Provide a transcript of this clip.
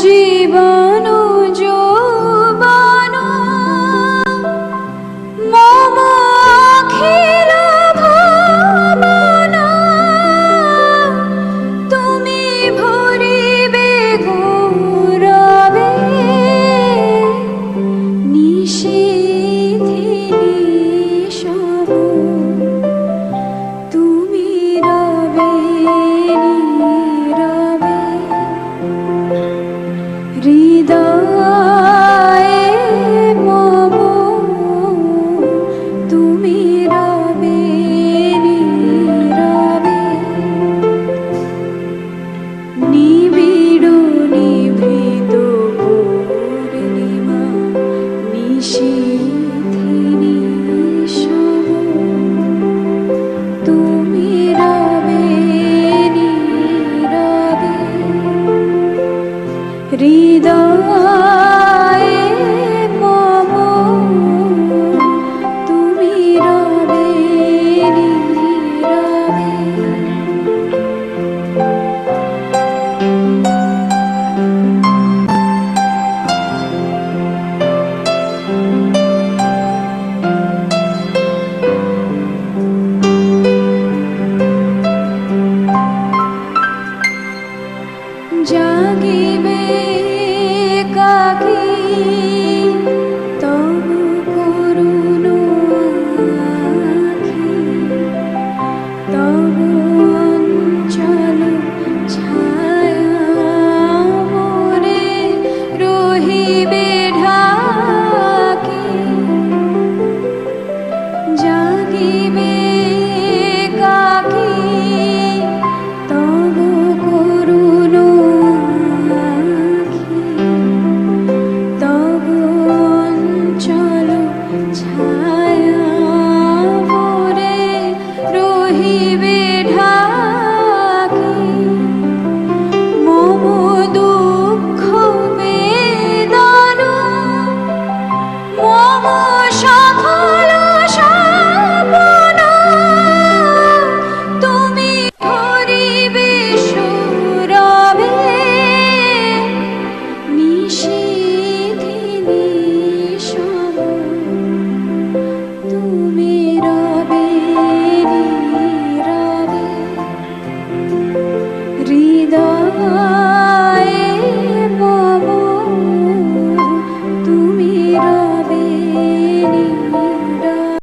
জীবন যৌবন মম অখিল ভুবন তুমি ভরিবে গৌরবে নিশীথে নিশব তুমি রবে নীরবে হৃদয়ে মম তুমি রবে নীরবে নিবিড় নিভৃত পূর্ণিমা নিশীথে নিশব তুমি রবে নীরবে হৃদয়ে মম তুমি রবে নীরবে জাগিবে কাকি